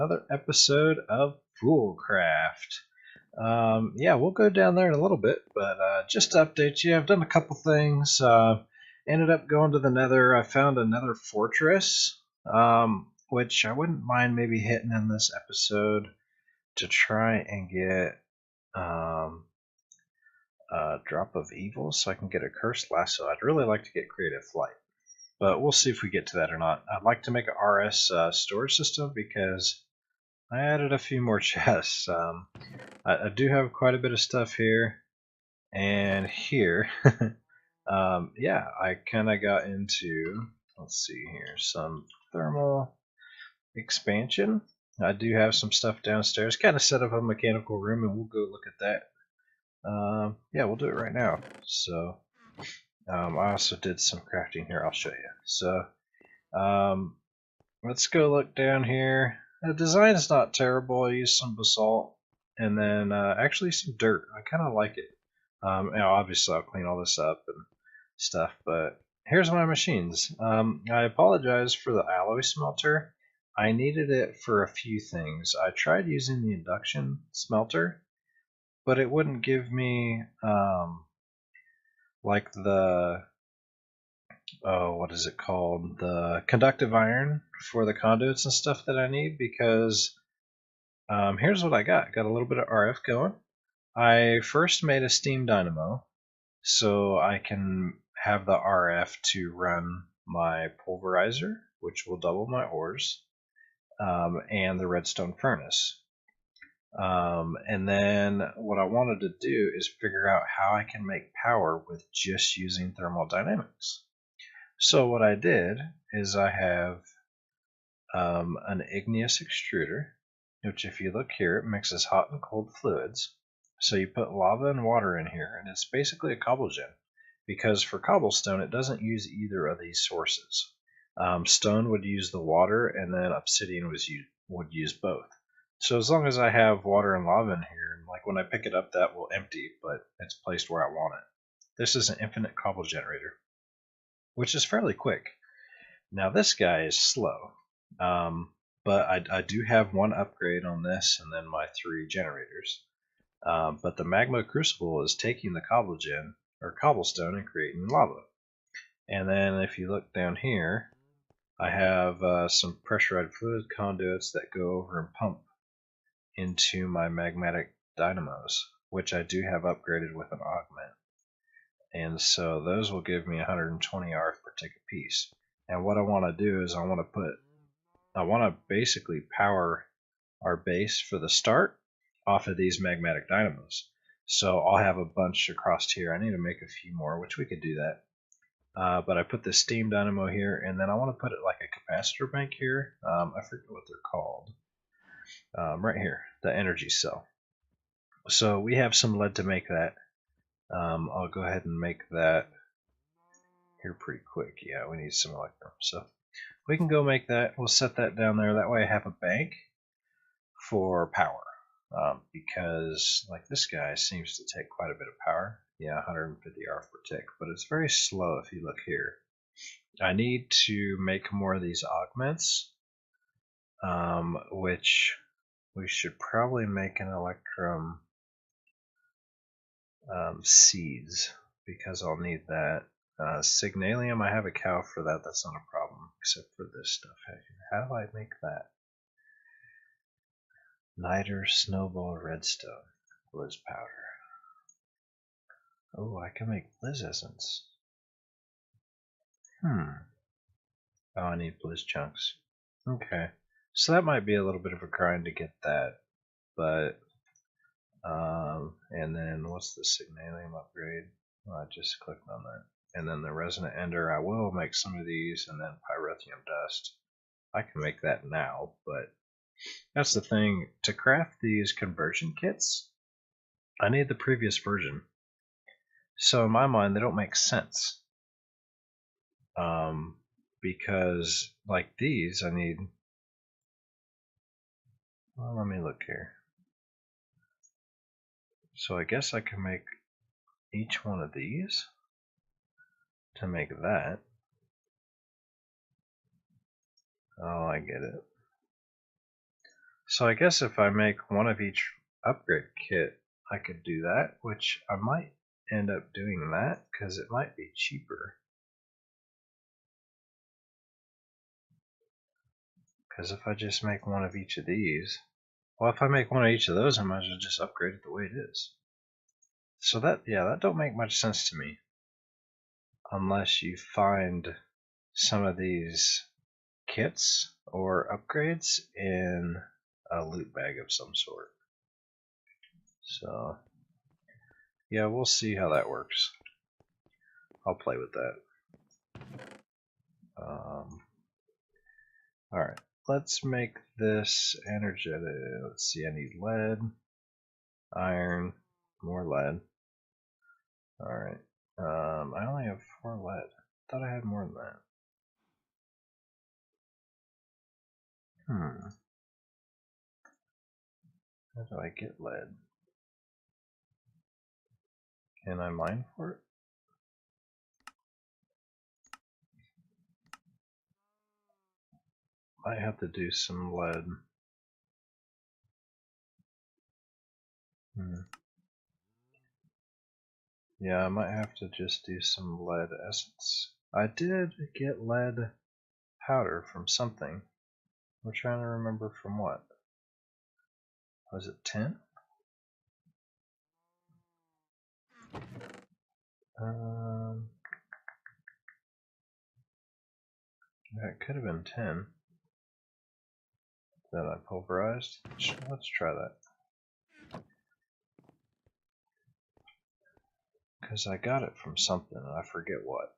Another episode of FoolCraft. Yeah, we'll go down there in a little bit, but just to update you, I've done a couple things. Ended up going to the Nether. I found another fortress, which I wouldn't mind maybe hitting in this episode to try and get a drop of evil so I can get a cursed lasso. I'd really like to get creative flight, but we'll see if we get to that or not. I'd like to make a RS storage system because I added a few more chests. I do have quite a bit of stuff here and here. Yeah, I kind of got into, let's see here, some thermal expansion. I do have some stuff downstairs, kind of set up a mechanical room, and we'll go look at that. Yeah, we'll do it right now. So, I also did some crafting here, I'll show you. So, um, let's go look down here. The design's not terrible. I used some basalt and then actually some dirt. I kind of like it. Obviously, I'll clean all this up and stuff, but here's my machines. I apologize for the alloy smelter. I needed it for a few things. I tried using the induction smelter, but it wouldn't give me like the what is it called? The conductive iron for the conduits and stuff that I need because here's what I got. Got a little bit of RF going. I first made a steam dynamo so I can have the RF to run my pulverizer, which will double my ores, and the redstone furnace. And then what I wanted to do is figure out how I can make power with just using thermodynamics. So what I did is I have an igneous extruder, which if you look here, it mixes hot and cold fluids. So you put lava and water in here, and it's basically a cobblegen, because for cobblestone, it doesn't use either of these sources. Stone would use the water, and then obsidian would use both. So as long as I have water and lava in here, like when I pick it up, that will empty, but it's placed where I want it. This is an infinite cobble generator, which is fairly quick. Now this guy is slow, but I do have one upgrade on this and then my 3 generators. But the magma crucible is taking the cobblegen or cobblestone and creating lava. And then if you look down here, I have some pressurized fluid conduits that go over and pump into my magmatic dynamos, which I do have upgraded with an augment. And so those will give me 120 RF per tick a piece. And what I want to do is I want to basically power our base for the start off of these magmatic dynamos. So I'll have a bunch across here. I need to make a few more, which we could do that. But I put the steam dynamo here, and then I want to put it like a capacitor bank here. I forget what they're called. Right here, the energy cell. So we have some lead to make that. I'll go ahead and make that here pretty quick. Yeah, we need some electrum. So we can go make that. We'll set that down there. That way I have a bank for power. Because like this guy seems to take quite a bit of power. Yeah, 150 RF per tick, but it's very slow if you look here. I need to make more of these augments, which we should probably make an electrum seeds because I'll need that. Signalium, I have a cow for that. That's not a problem, except for this stuff. How do I make that? Niter, snowball, redstone, blizz powder. Oh, I can make blizz essence. Oh, I need blizz chunks. Okay, so that might be a little bit of a grind to get that, but and then what's the signalium upgrade? Well, I just clicked on that. And then the resonant ender, I will make some of these, and then pyrethium dust. I can make that now, but that's the thing. To craft these conversion kits, I need the previous version. So in my mind, they don't make sense. Because like these, I need. Well, let me look here. So I guess I can make each one of these to make that. Oh, I get it. So I guess if I make one of each upgrade kit, I could do that, which I might end up doing that because it might be cheaper. Because if I just make one of each of these, well, if I make one of each of those, I might as well just upgrade it the way it is. So that, yeah, that don't make much sense to me. Unless you find some of these kits or upgrades in a loot bag of some sort. So, yeah, we'll see how that works. I'll play with that. Alright, let's make this energetic. Let's see, I need lead, iron, more lead. Alright, I only have 4 lead. I thought I had more than that. How do I get lead? Can I mine for it? Might have to do some lead. Yeah, I might have to just do some lead essence. I did get lead powder from something. I'm trying to remember from what. Was it tin? That could have been tin that I pulverized. Let's try that. Because I got it from something and I forget what.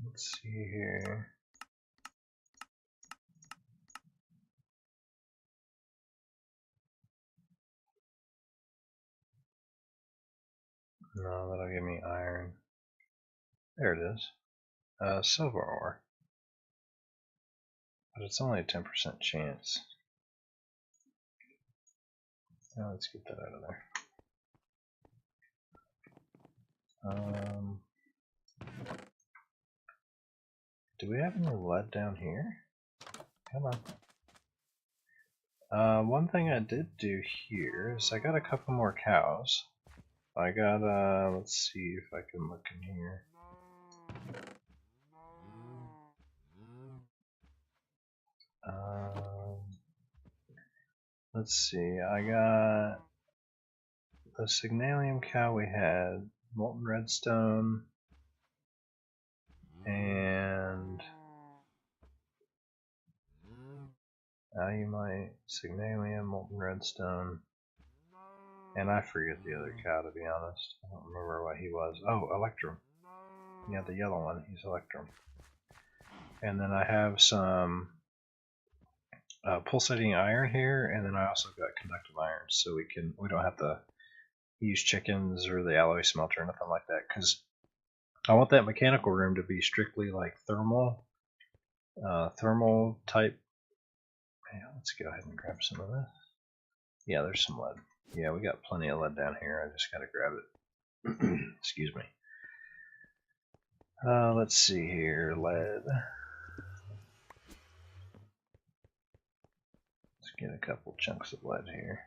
Let's see here. No, that'll give me iron. There it is. Silver ore. But it's only a 10% chance. Now let's get that out of there. Do we have any lead down here? Come on. One thing I did do here is I got a couple more cows. I got, let's see if I can look in here. Let's see, I got the Signalium cow we had, molten redstone, and alumite, Signalium, molten redstone, and I forget the other cow, to be honest. I don't remember what he was. Oh, Electrum. Yeah, the yellow one, he's Electrum. And then I have some pulsating iron here, and then I also got conductive iron, so we don't have to use chickens or the alloy smelter or nothing like that, because I want that mechanical room to be strictly like thermal type. Yeah, let's go ahead and grab some of this. Yeah, there's some lead. Yeah, we got plenty of lead down here. I just gotta grab it. Excuse me. Let's see here, lead. Let's get a couple chunks of lead here.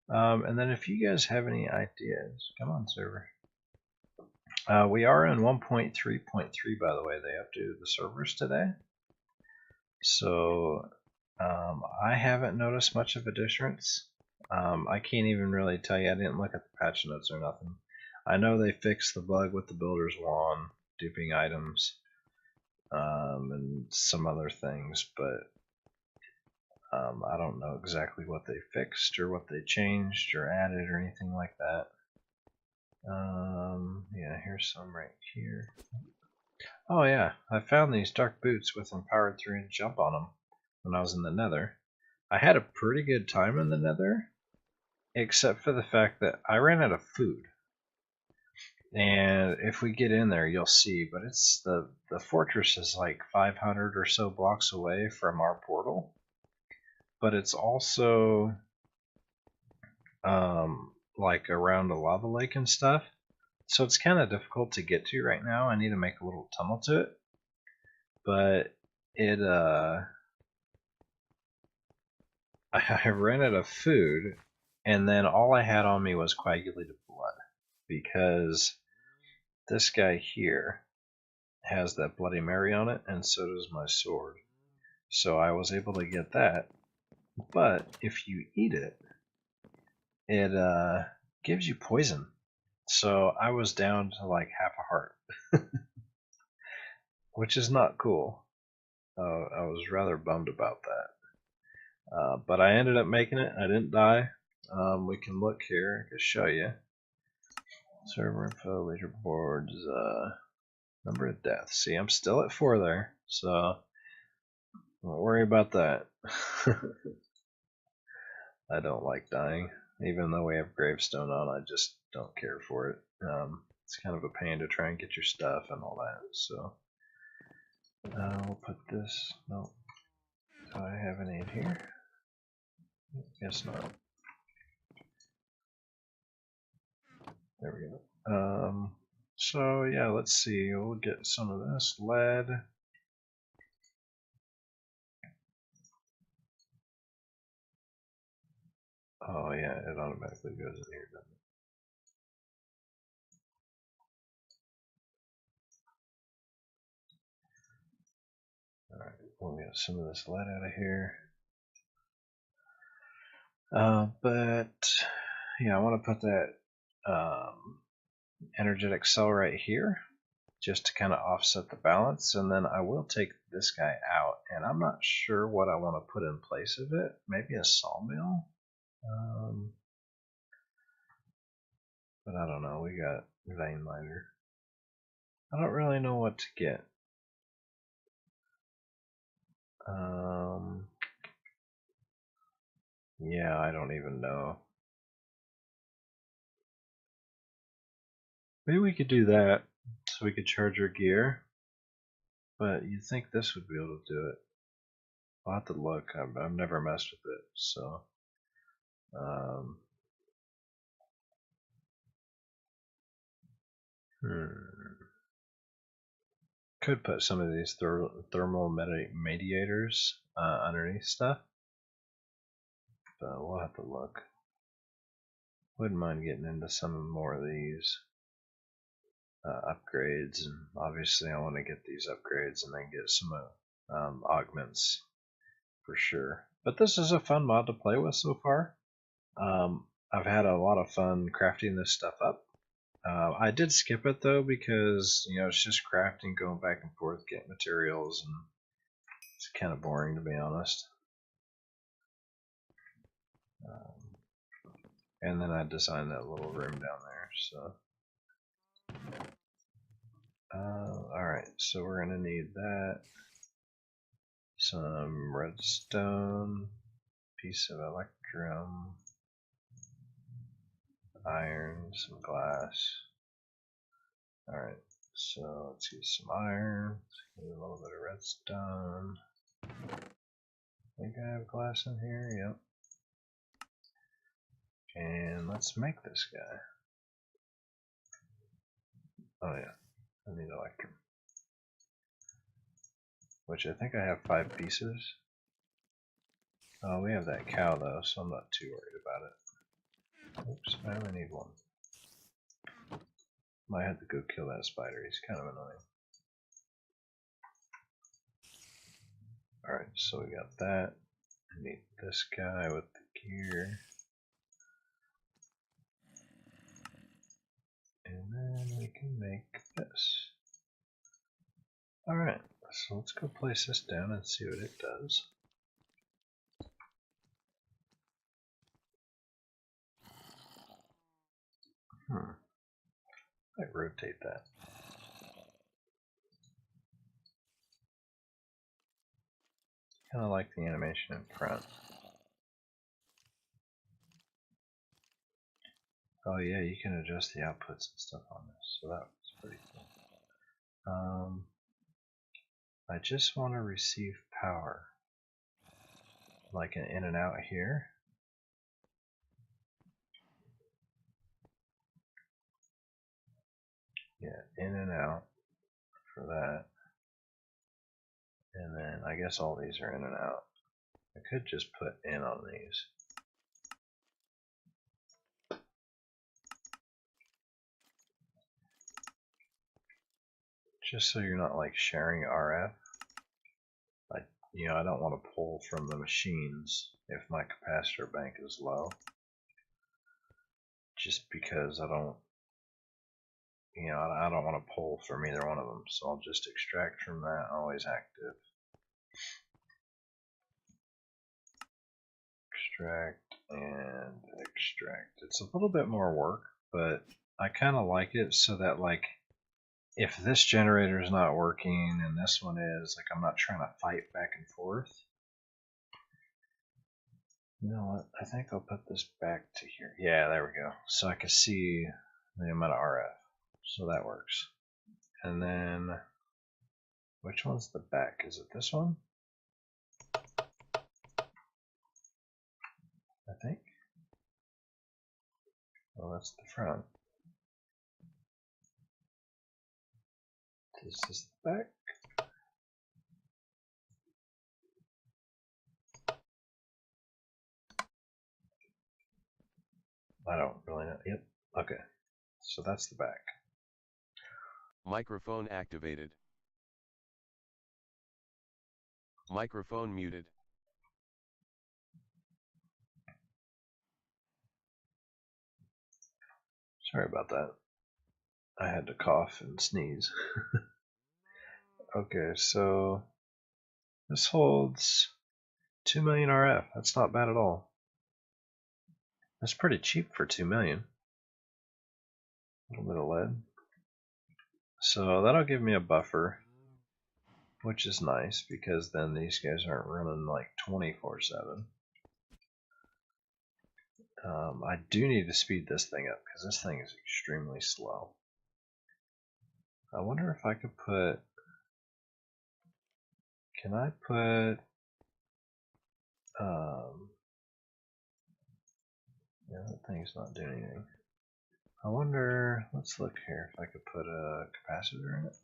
And then if you guys have any ideas, come on, server. We are in 1.3.3, by the way. They updated the servers today. So I haven't noticed much of a difference. I can't even really tell you. I didn't look at the patch notes or nothing. I know they fixed the bug with the builder's wand, duping items, and some other things, but I don't know exactly what they fixed or what they changed or added or anything like that. Yeah, here's some right here. Oh yeah, I found these dark boots with empowered 3-inch jump on them when I was in the nether. I had a pretty good time in the nether, except for the fact that I ran out of food. And if we get in there, you'll see. But it's the fortress is like 500 or so blocks away from our portal. But it's also like around a lava lake and stuff. So it's kind of difficult to get to right now. I need to make a little tunnel to it. But it I ran out of food, and then all I had on me was coagulated blood, because this guy here has that Bloody Mary on it, and so does my sword. So I was able to get that, but if you eat it, it gives you poison. So I was down to like half a heart, which is not cool. I was rather bummed about that. But I ended up making it. I didn't die. We can look here. I can show you. Server info, leaderboards, number of deaths. See, I'm still at 4 there, so don't worry about that. I don't like dying. Even though we have gravestone on, I just don't care for it. It's kind of a pain to try and get your stuff and all that, so we'll put this. No. Do I have any in here? Guess not. There we go. So yeah, let's see. We'll get some of this lead. Oh yeah, it automatically goes in here, doesn't it? Alright, we'll get some of this lead out of here. But yeah, I want to put that energetic cell right here, just to kind of offset the balance, and then I will take this guy out, and I'm not sure what I want to put in place of it. Maybe a sawmill? But I don't know, we got vein miner. I don't really know what to get. Yeah, I don't even know. Maybe we could do that, so we could charge our gear. But you'd think this would be able to do it. I'll have to look. I've never messed with it, so. Could put some of these thermal mediators underneath stuff, but we'll have to look. Wouldn't mind getting into some more of these upgrades, and obviously I want to get these upgrades and then get some augments for sure. But this is a fun mod to play with so far. I've had a lot of fun crafting this stuff up. I did skip it though, because it's just crafting, going back and forth, getting materials, and it's kind of boring, to be honest. And then I designed that little room down there. So alright, so we're gonna need that, some redstone, piece of electrum, iron, some glass. Alright, so let's get some iron, let's get a little bit of redstone. I think I have glass in here, yep. And let's make this guy. Oh yeah, I need electrum. Which I think I have 5 pieces. Oh, we have that cow though, so I'm not too worried about it. Oops, I only need 1. Might have to go kill that spider, he's kind of annoying. Alright, so we got that. I need this guy with the gear. And then we can make this. Alright, so let's go place this down and see what it does. I rotate that. Kind of like the animation in front. Oh yeah, you can adjust the outputs and stuff on this, so that's pretty cool. I just want to receive power, like an in and out here. Yeah, in and out for that. And then I guess all these are in and out. I could just put in on these. Just so you're not like sharing RF. I don't want to pull from the machines if my capacitor bank is low. Just because I don't want to pull from either one of them. So I'll just extract from that, always active. Extract and extract. It's a little bit more work, but I kind of like it so that like if this generator is not working and this one is, like I'm not trying to fight back and forth. You know what? I think I'll put this back to here. Yeah, there we go. So I can see the amount of RF. So that works. And then, which one's the back? Is it this one? I think. Well, that's the front. This is the back. I don't really know. Yep. Okay. So that's the back. Microphone activated. Microphone muted. Sorry about that. I had to cough and sneeze. Okay, so this holds 2 million RF. That's not bad at all. That's pretty cheap for 2 million. A little bit of lead. So that'll give me a buffer, which is nice because then these guys aren't running like 24/7. I do need to speed this thing up because this thing is extremely slow. I wonder if I could put, can I put, yeah, that thing's not doing anything. I wonder, let's look here if I could put a capacitor in it.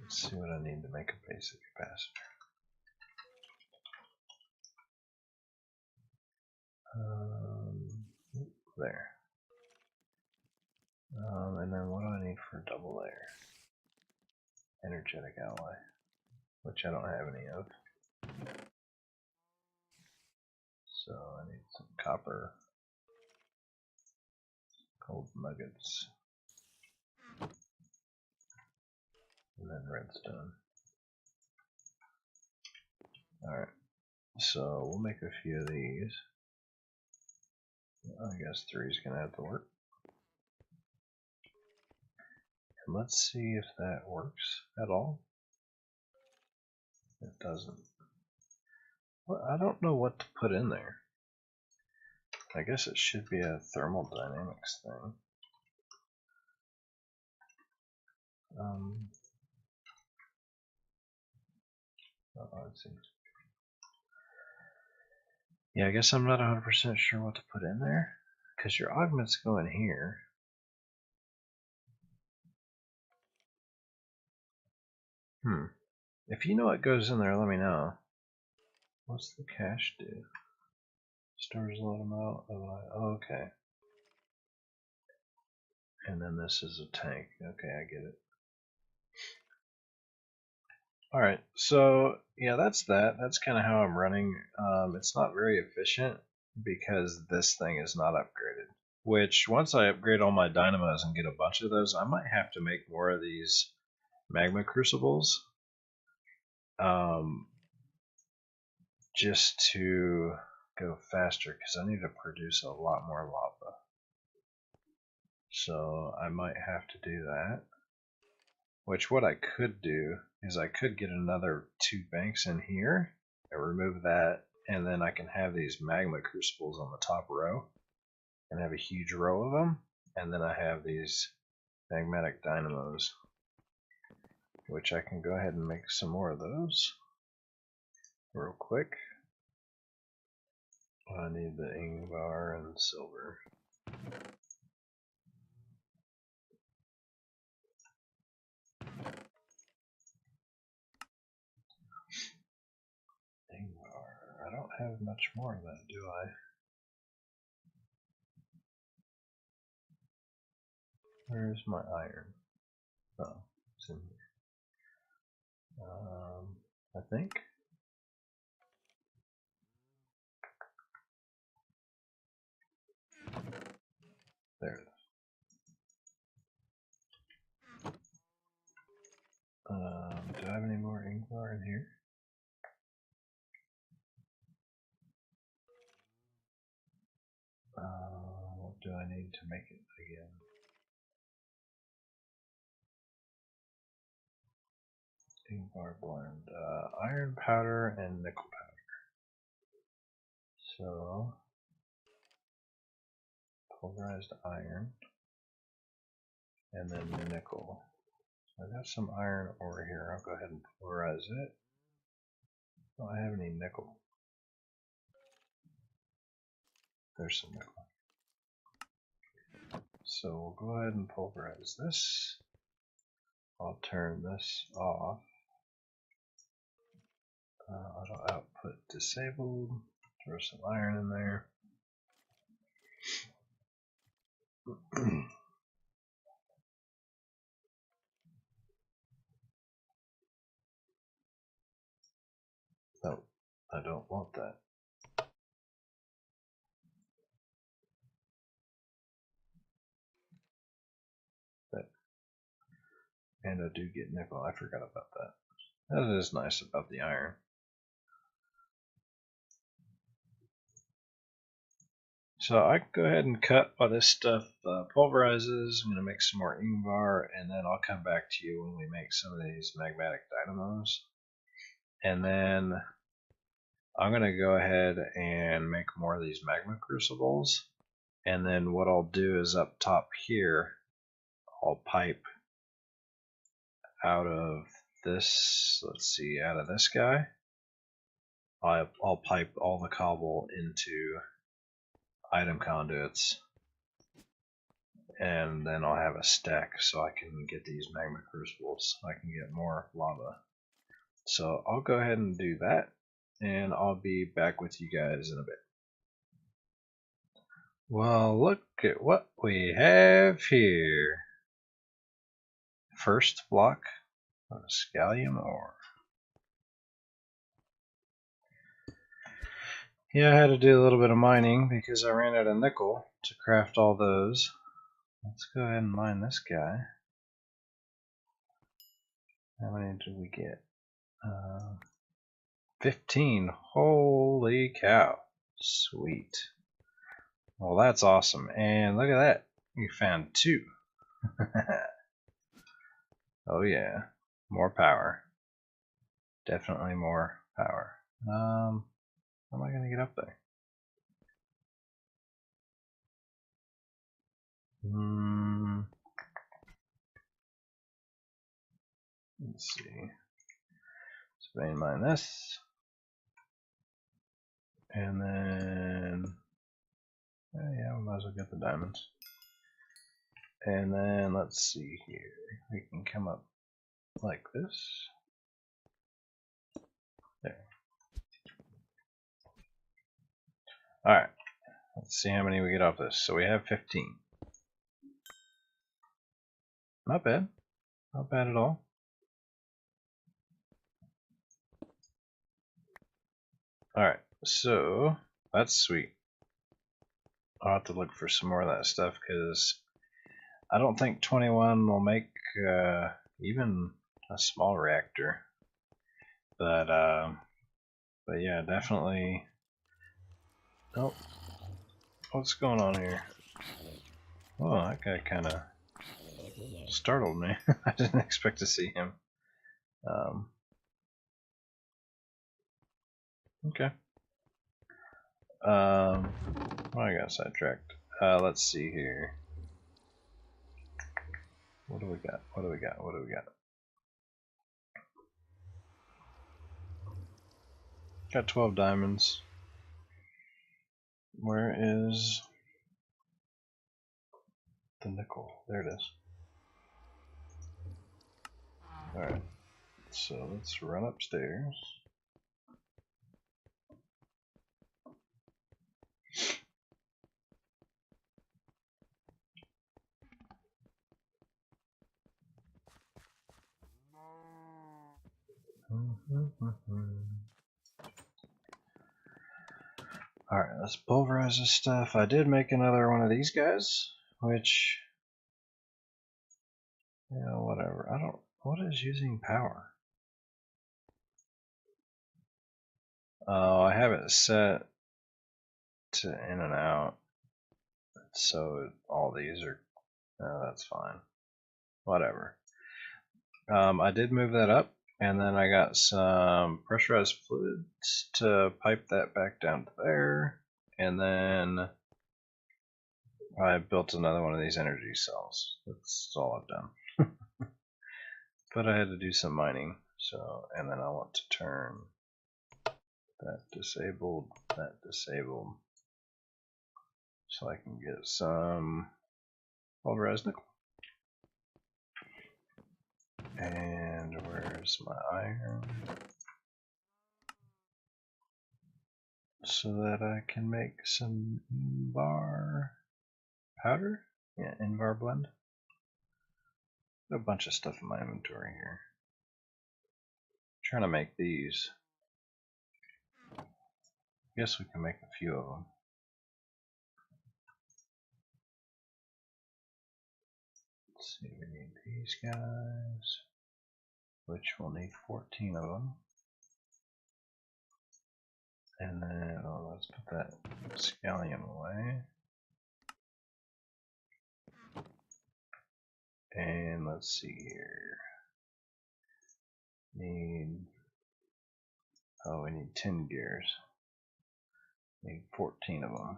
Let's see what I need to make a basic capacitor. There. And then what do I need for a double layer? Energetic alloy, which I don't have any of. So I need some copper, gold nuggets, and then redstone. Alright, so we'll make a few of these. I guess 3 is going to have to work. And let's see if that works at all. It doesn't. Well, I don't know what to put in there. I guess it should be a thermodynamics thing. Let's see. Yeah, I guess I'm not 100% sure what to put in there, because your augments go in here. If you know what goes in there, let me know. What's the cache do? Stores a lot amount of, oh, okay. And then this is a tank. Okay, I get it. Alright, so yeah, that's that. That's kind of how I'm running. It's not very efficient because this thing is not upgraded. Which, once I upgrade all my dynamos and get a bunch of those, I might have to make more of these magma crucibles. Just to go faster, because I need to produce a lot more lava. So I might have to do that. Which, what I could do is I could get another 2 banks in here and remove that and then I can have these magma crucibles on the top row, and have a huge row of them, and then I have these magmatic dynamos, which I can go ahead and make some more of those real quick. I need the Ingvar and silver. Ingvar. I don't have much more of that, do I? Where's my iron? Oh, it's in here. I think. There it is. Do I have any more Ingvar in here? What do I need to make it again? Ingvar blend. Iron powder and nickel powder. So, pulverized iron, and then nickel. I got some iron over here. I'll go ahead and pulverize it. Don't I have any nickel? There's some nickel. So we'll go ahead and pulverize this. I'll turn this off. Auto output disabled. Throw some iron in there. No, I don't want that. And I do get nickel. I forgot about that. That is nice about the iron. So I can go ahead and cut while this stuff pulverizes. I'm going to make some more Ingvar, and then I'll come back to you when we make some of these magmatic dynamos. And then I'm going to go ahead and make more of these magma crucibles. And then what I'll do is up top here, I'll pipe out of this, let's see, out of this guy. I'll pipe all the cobble into item conduits, and then I'll have a stack so I can get these magma crucibles. I can get more lava. So I'll go ahead and do that, and I'll be back with you guys in a bit. Well, look at what we have here. First block of scallium ore. Yeah, I had to do a little bit of mining because I ran out of nickel to craft all those. Let's go ahead and mine this guy. How many did we get? 15. Holy cow. Sweet. Well, that's awesome. And look at that. We found 2. Oh yeah. More power. Definitely more power. How am I going to get up there? Let's see. Let's vein mine this. And then, yeah, we might as well get the diamonds. And then let's see here. We can come up like this. There. Alright. Let's see how many we get off this. So we have 15. Not bad. Not bad at all. Alright, so that's sweet. I'll have to look for some more of that stuff because I don't think 21 will make even a small reactor. But yeah, definitely. Oh, what's going on here? Oh, that guy kind of startled me. I didn't expect to see him. Okay. I got sidetracked. Let's see here. What do we got? What do we got? What do we got? Got 12 diamonds. Where is the nickel? There it is. Alright, so let's run upstairs. Alright, let's pulverize this stuff. I did make another one of these guys, which, you know, whatever. I don't, what is using power? Oh, I have it set to in and out, so all these are, no, that's fine. Whatever. I did move that up, and then I got some pressurized fluids to pipe that back down to there, and then I built another one of these energy cells. That's all I've done. But I had to do some mining, so, and then I want to turn that disabled, so I can get some pulverized nickel. And where's my iron? So that I can make some Invar powder? Yeah, Invar blend. A bunch of stuff in my inventory here. Trying to make these. Guess we can make a few of them. Let's see, we need these guys, which we'll need 14 of them. And then, oh, let's put that scallion away. And let's see here. Oh, we need 10 gears. Need 14 of them.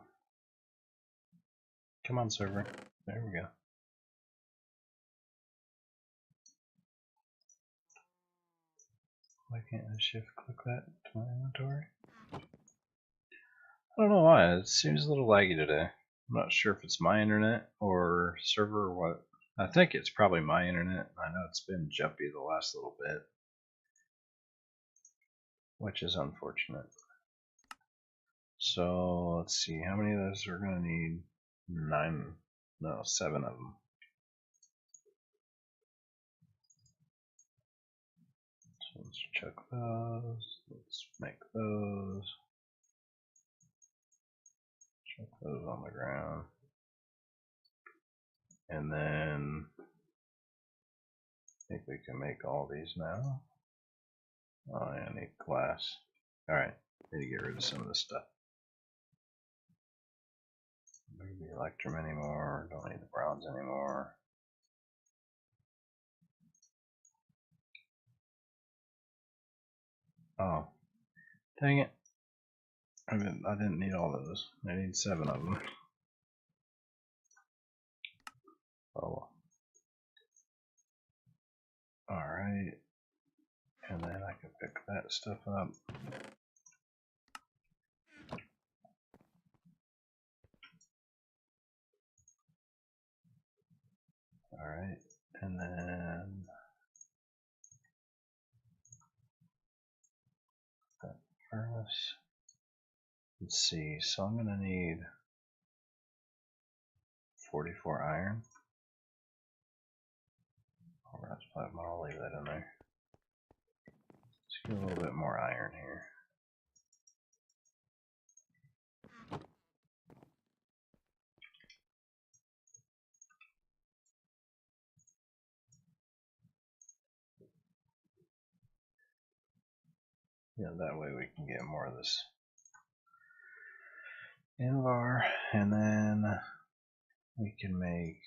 Come on, server. There we go. Why can't I shift click that to my inventory? I don't know why. It seems a little laggy today. I'm not sure if it's my internet or server or what. I think it's probably my internet. I know it's been jumpy the last little bit, which is unfortunate. So let's see, how many of those are going to need? 7 of them. So let's check those. Let's make those. Check those on the ground. And then I think we can make all these now. Oh, yeah, I need glass. Alright, need to get rid of some of this stuff. Don't need the electrum anymore, don't need the bronze anymore. Oh, dang it. I didn't need all those. I need 7 of them. Oh. Alright. And then I can pick that stuff up. Alright. And then that furnace. Let's see. So I'm going to need 44 iron. Oh, that's fine. I'll leave that in there. Let's get a little bit more iron here. Yeah, that way we can get more of this Invar, and then we can make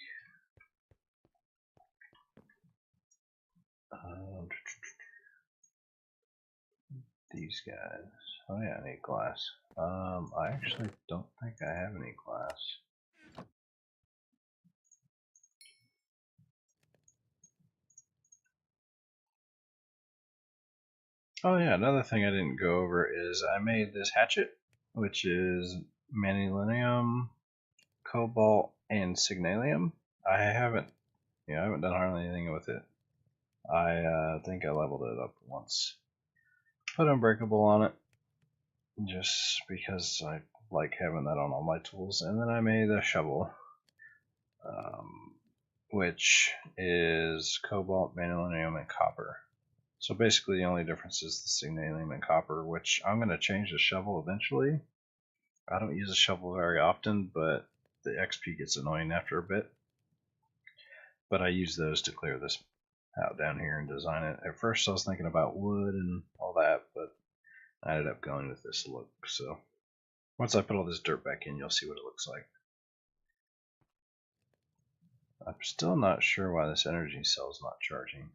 these these guys. Oh yeah, I need glass. I actually don't think I have any glass. Oh yeah, another thing I didn't go over is I made this hatchet, which is manilinium, cobalt, and signalium. I haven't done hardly anything with it. I think I leveled it up once. Put unbreakable on it, just because I like having that on all my tools. And then I made a shovel, which is cobalt, manilinium, and copper. So basically the only difference is the signalium and copper, which I'm going to change the shovel eventually. I don't use a shovel very often, but the XP gets annoying after a bit. But I use those to clear this out down here and design it. At first I was thinking about wood and all that, but I ended up going with this look. So once I put all this dirt back in, you'll see what it looks like. I'm still not sure why this energy cell is not charging.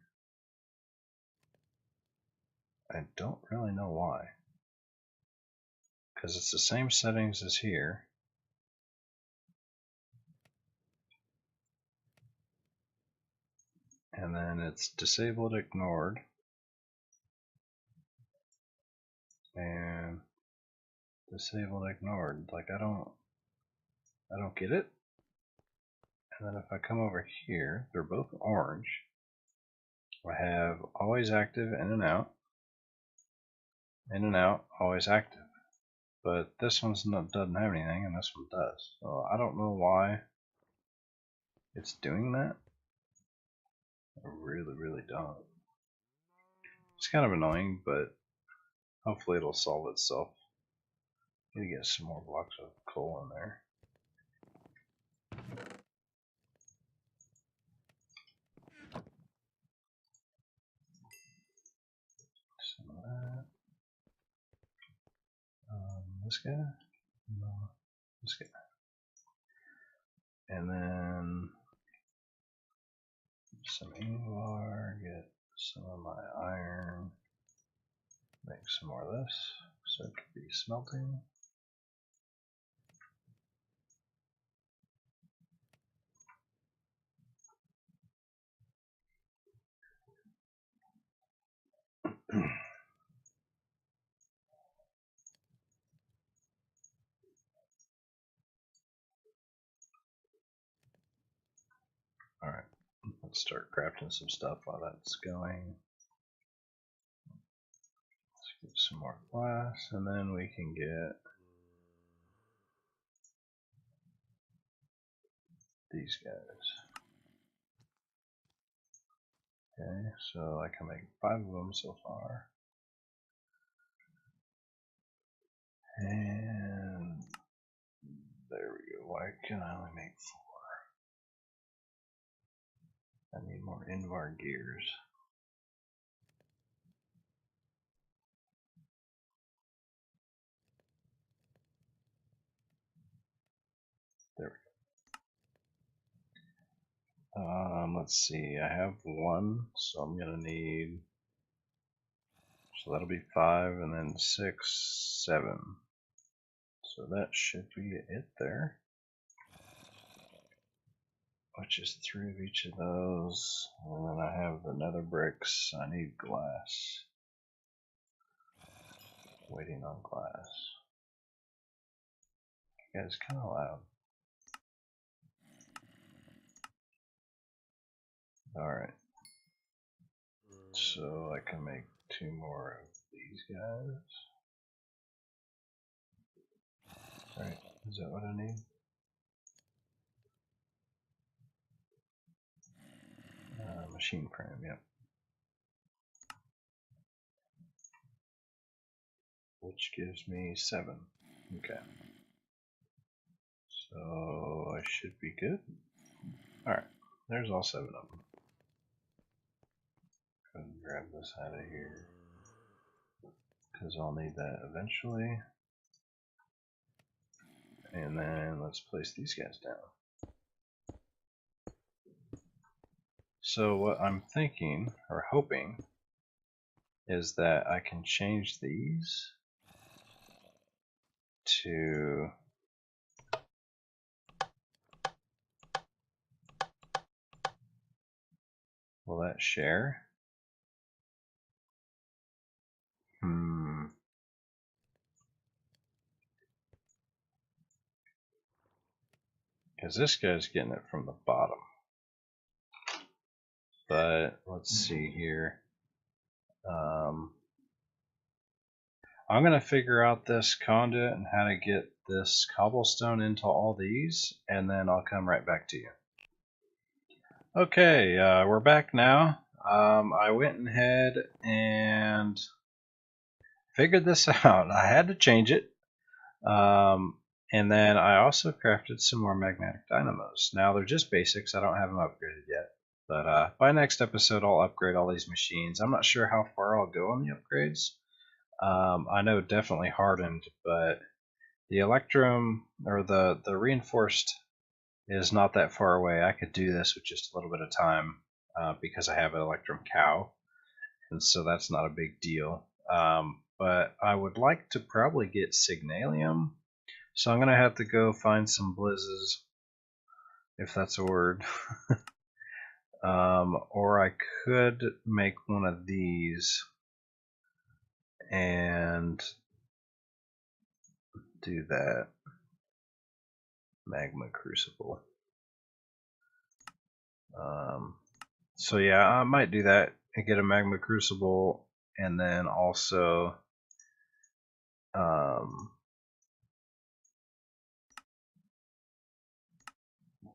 I don't really know why. Because it's the same settings as here. And then it's disabled, ignored. And disabled, ignored. Like I don't get it. And then if I come over here, they're both orange. I have always active, in and out, always active. But this one doesn't have anything, and this one does. So I don't know why it's doing that. I really don't. It's kind of annoying, but hopefully it'll solve itself. Need to get some more blocks of coal in there. Some of that. This guy? No, this guy. And then some ingvar, get some of my iron, make some more of this, so it could be smelting. Alright, let's start crafting some stuff while that's going. Let's get some more glass, and then we can get these guys. Okay, so I can make 5 of them so far. And there we go. Why can I only make 4? I need more Invar gears. There we go. Let's see. I have 1, so I'm gonna need. So that'll be 5, and then 6, 7. So that should be it there. Which is 3 of each of those. And then I have the nether bricks. I need glass. Waiting on glass. You guys kind of loud. Alright. So I can make 2 more of these guys. Right, is that what I need? Machine frame, yep. Which gives me 7. Okay. So I should be good. Alright, there's all 7 of them. Go and grab this out of here, because I'll need that eventually. And then let's place these guys down. So what I'm thinking, or hoping, is that I can change these to will that share? Because this guy's getting it from the bottom. But let's see here. I'm going to figure out this conduit and how to get this cobblestone into all these, and then I'll come right back to you. Okay, we're back now. I went ahead and figured this out. I had to change it. And then I also crafted some more magnetic dynamos. Now they're just basics. I don't have them upgraded yet. But by next episode, I'll upgrade all these machines. I'm not sure how far I'll go on the upgrades. I know definitely hardened, but the Electrum, or the reinforced, is not that far away. I could do this with just a little bit of time because I have an Electrum cow, and so that's not a big deal. But I would like to probably get Signalium, so I'm going to have to go find some blizzes, if that's a word. Or I could make one of these and do that. Magma Crucible. So yeah, I might do that and get a Magma Crucible, and then also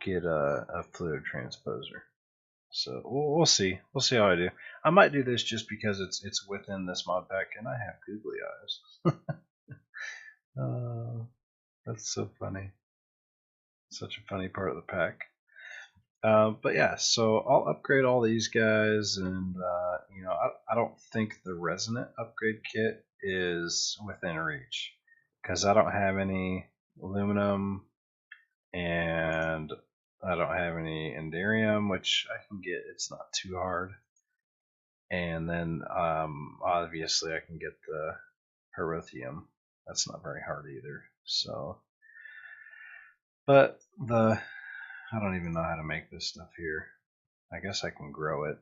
get a fluid transposer. So we'll see. We'll see how I do. I might do this just because it's within this mod pack, and I have googly eyes. That's so funny. Such a funny part of the pack. But yeah, so I'll upgrade all these guys, and you know, I don't think the resonant upgrade kit is within reach because I don't have any aluminum and I don't have any Enderium, which I can get. It's not too hard. And then obviously I can get the Herothium. That's not very hard either. So, but I don't even know how to make this stuff here. I guess I can grow it.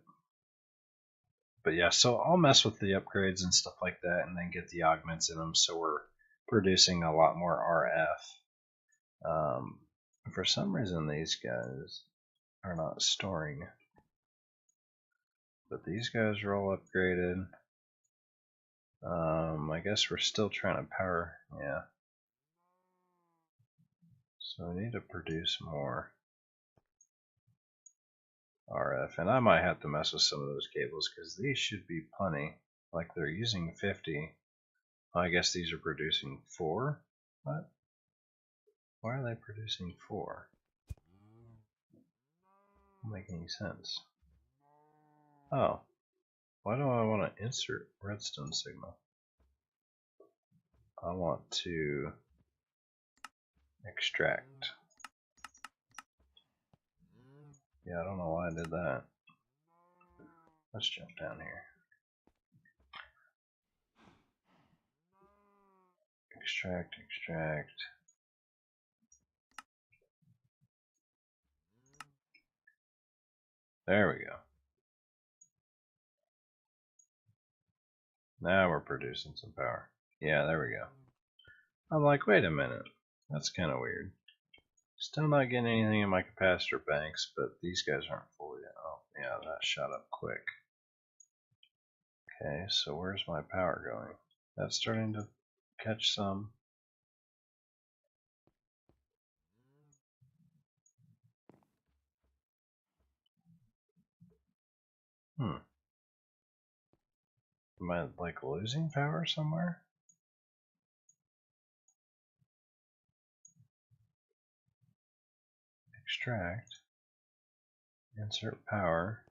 But yeah, so I'll mess with the upgrades and stuff like that and then get the augments in them so we're producing a lot more RF. For some reason these guys are not storing, but these guys are all upgraded. I guess we're still trying to power, yeah. So we need to produce more RF, and I might have to mess with some of those cables because these should be plenty. Like they're using 50. I guess these are producing 4. What? Why are they producing 4? Doesn't make any sense. Oh, why do I want to insert redstone signal? I want to extract. Yeah, I don't know why I did that. Let's jump down here. Extract, extract. There we go. Now we're producing some power. Yeah, there we go. I'm like, wait a minute. That's kind of weird. Still not getting anything in my capacitor banks, but these guys aren't full yet. Oh, yeah, that shot up quick. Okay, so where's my power going? That's starting to catch some. Am I like losing power somewhere? Extract. Insert power.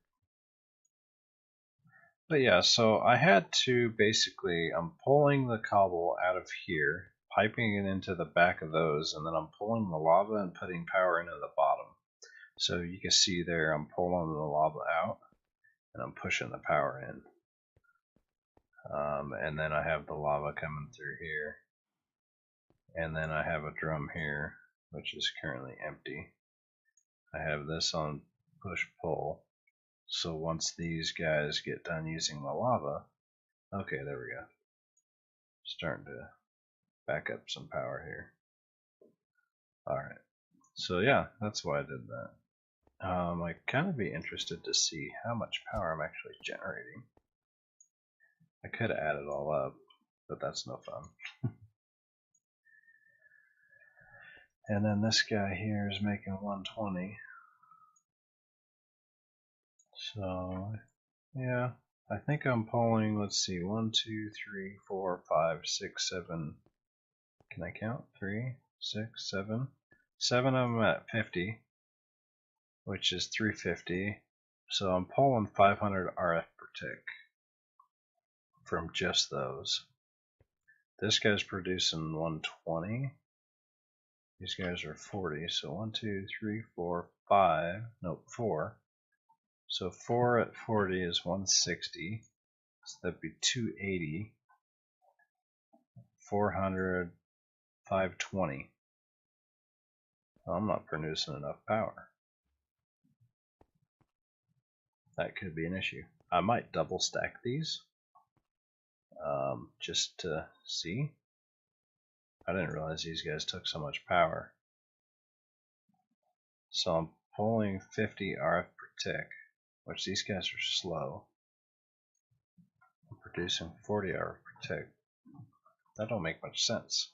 But yeah, so I had to basically, I'm pulling the cobble out of here, piping it into the back of those, and then I'm pulling the lava and putting power into the bottom. So you can see there, I'm pulling the lava out, and I'm pushing the power in. And then I have the lava coming through here. And then I have a drum here, which is currently empty. I have this on push-pull. So once these guys get done using the lava, okay, there we go. Starting to back up some power here. Alright, so yeah, that's why I did that. I'd kind of be interested to see how much power I'm actually generating. I could add it all up, but that's no fun. And then this guy here is making 120. So, yeah, I think I'm pulling, let's see, 1, 2, 3, 4, 5, 6, 7. Can I count? 3, 6, 7. 7 of them at 50, which is 350. So I'm pulling 500 RF per tick from just those. This guy's producing 120. These guys are 40. So 1, 2, 3, 4, 5. Nope, 4. So 4 at 40 is 160. So that'd be 280. 400, 520. Well, I'm not producing enough power. That could be an issue. I might double stack these just to see. I didn't realize these guys took so much power. So I'm pulling 50 RF per tick, which these guys are slow. I'm producing 40 RF per tick. That don't make much sense.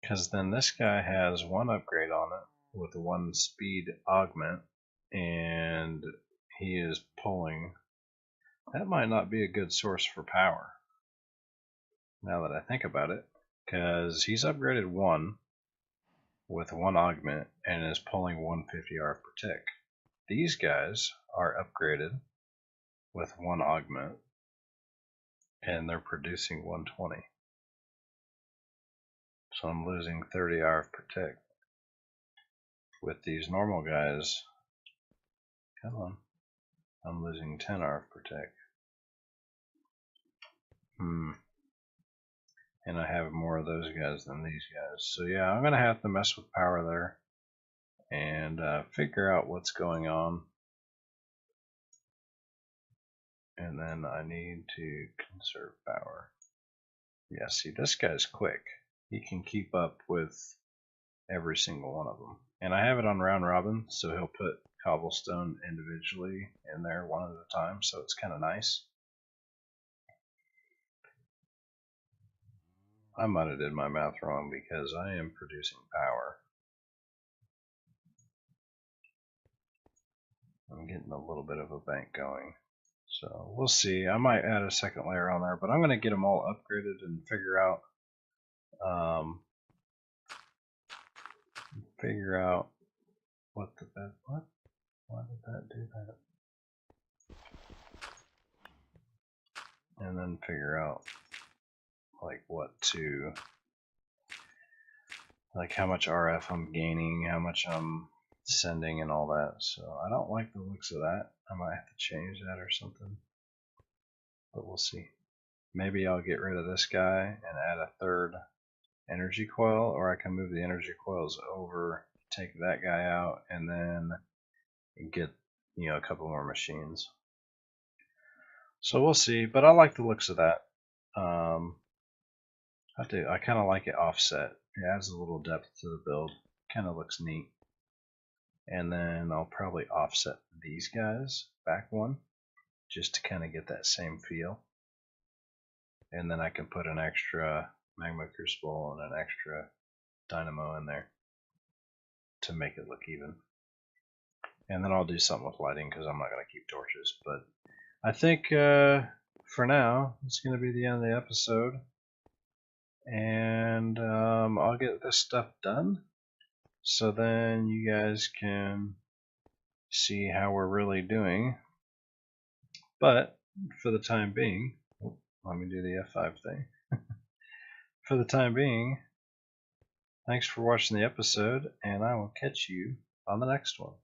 Because then this guy has one upgrade on it with one speed augment, and he is pulling. That might not be a good source for power, now that I think about it, because he's upgraded one with one augment and is pulling 150 RF per tick. These guys are upgraded with one augment and they're producing 120. So I'm losing 30 RF per tick. With these normal guys, come on, I'm losing 10 RF per tick. And I have more of those guys than these guys. So yeah, I'm gonna have to mess with power there and figure out what's going on. And then I need to conserve power. Yeah, see, this guy's quick. He can keep up with every single one of them. And I have it on round robin, so he'll put cobblestone individually in there one at a time, so it's kind of nice. I might have did my math wrong because I am producing power. I'm getting a little bit of a bank going. So we'll see. I might add a second layer on there, but I'm going to get them all upgraded and figure out what the bed. What? Why did that do that? And then figure out like what to, like how much RF I'm gaining, how much I'm sending, and all that. So I don't like the looks of that. I might have to change that or something, but we'll see. Maybe I'll get rid of this guy and add a third energy coil, or I can move the energy coils over, take that guy out, and then get, you know, a couple more machines. So we'll see, but I like the looks of that. I do. I kind of like it offset. It adds a little depth to the build. Kind of looks neat. And then I'll probably offset these guys back one, just to kind of get that same feel. And then I can put an extra magma crucible and an extra dynamo in there to make it look even. And then I'll do something with lighting because I'm not going to keep torches. But I think for now, it's going to be the end of the episode. And I'll get this stuff done so then you guys can see how we're really doing. But for the time being, let me do the F5 thing. For the time being, thanks for watching the episode, and I will catch you on the next one.